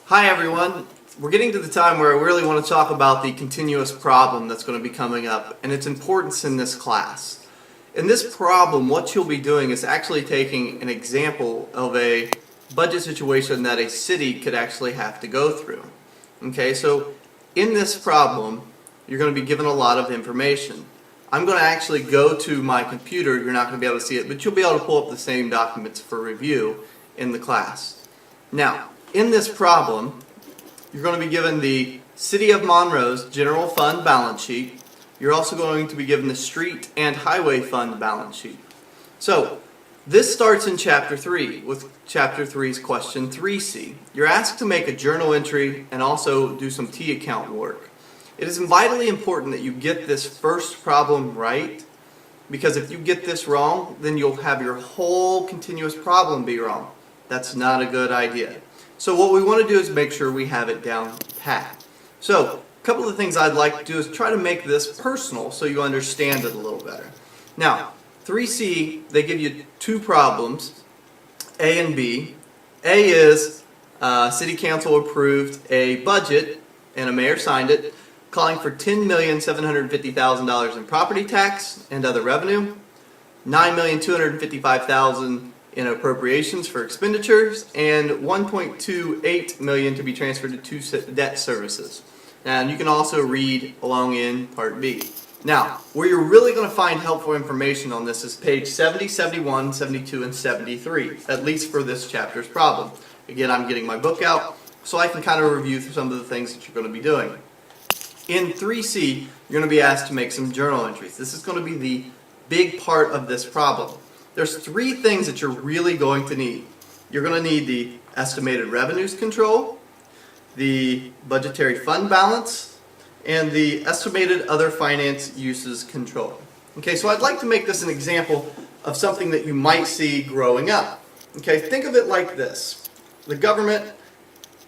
Hi everyone. We're getting to the time where I really want to talk about the continuous problem that's going to be coming up and its importance in this class. In this problem, what you'll be doing is actually taking an example of a budget situation that a city could actually have to go through. Okay, so in this problem, you're going to be given a lot of information. I'm going to actually go to my computer. You're not going to be able to see it, but you'll be able to pull up the same documents for review in the class. Now, in this problem, you're going to be given the City of Monroe's General Fund balance sheet. You're also going to be given the Street and Highway Fund balance sheet. So, this starts in Chapter 3 with Chapter 3's question 3C. You're asked to make a journal entry and also do some T account work. It is vitally important that you get this first problem right, because if you get this wrong, then you'll have your whole continuous problem be wrong. That's not a good idea. So what we want to do is make sure we have it down pat. So a couple of things I'd like to do is try to make this personal so you understand it a little better. Now, 3C, they give you two problems, A and B. A is City Council approved a budget, and a mayor signed it, calling for $10,750,000 in property tax and other revenue, $9,255,000 in appropriations for expenditures, and $1.28 million to be transferred to two debt services. And you can also read along in Part B. Now, where you're really going to find helpful information on this is page 70, 71, 72, and 73, at least for this chapter's problem. Again, I'm getting my book out so I can kind of review through some of the things that you're going to be doing. In 3C, you're going to be asked to make some journal entries. This is going to be the big part of this problem. There's three things that you're really going to need. You're going to need the estimated revenues control, the budgetary fund balance, and the estimated other finance uses control. Okay, so I'd like to make this an example of something that you might see growing up. Okay, think of it like this. The government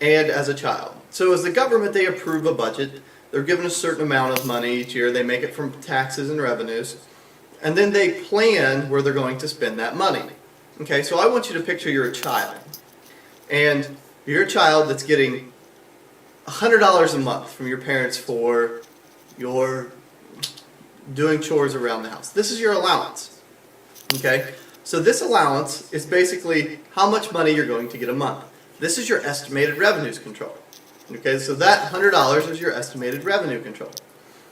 and as a child. So as the government, they approve a budget. They're given a certain amount of money each year. They make it from taxes and revenues. And then they plan where they're going to spend that money. Okay, so I want you to picture you're a child. And you're a child that's getting $100 a month from your parents for your doing chores around the house. This is your allowance. Okay, so this allowance is basically how much money you're going to get a month. This is your estimated revenues control. Okay, so that $100 is your estimated revenue control.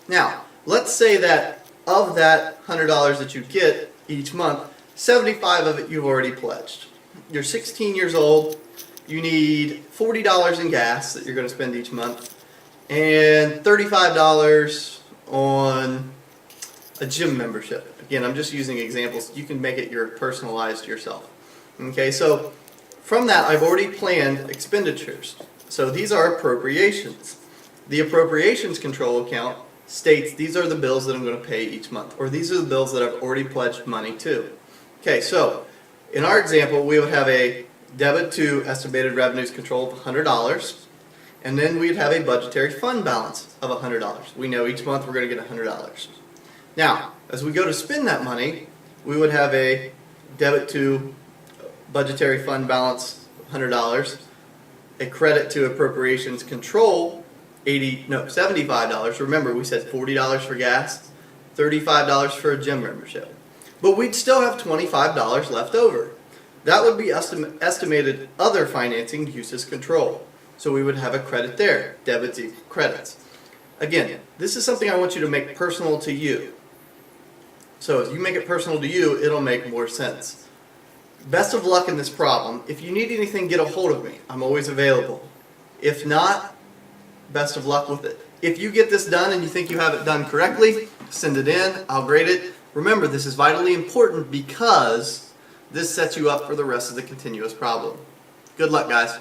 Now, let's say that of that $100 that you get each month, 75 of it you've already pledged. You're 16 years old, you need $40 in gas that you're going to spend each month, and $35 on a gym membership. Again, I'm just using examples. You can make it your personalized yourself. Okay, so from that I've already planned expenditures. So these are appropriations. The appropriations control account states these are the bills that I'm going to pay each month, or these are the bills that I've already pledged money to. Okay, so in our example, we would have a debit to estimated revenues control of $100, and then we'd have a budgetary fund balance of $100. We know each month we're going to get $100. Now, as we go to spend that money, we would have a debit to budgetary fund balance $100, a credit to appropriations control $75. Remember, we said $40 for gas, $35 for a gym membership. But we'd still have $25 left over. That would be estimated other financing uses control. So we would have a credit there, debits equal credits. Again, this is something I want you to make personal to you. So as you make it personal to you, it'll make more sense. Best of luck in this problem. If you need anything, get a hold of me. I'm always available. If not, best of luck with it. If you get this done and you think you have it done correctly, send it in. I'll grade it. Remember, this is vitally important because this sets you up for the rest of the continuous problem. Good luck, guys.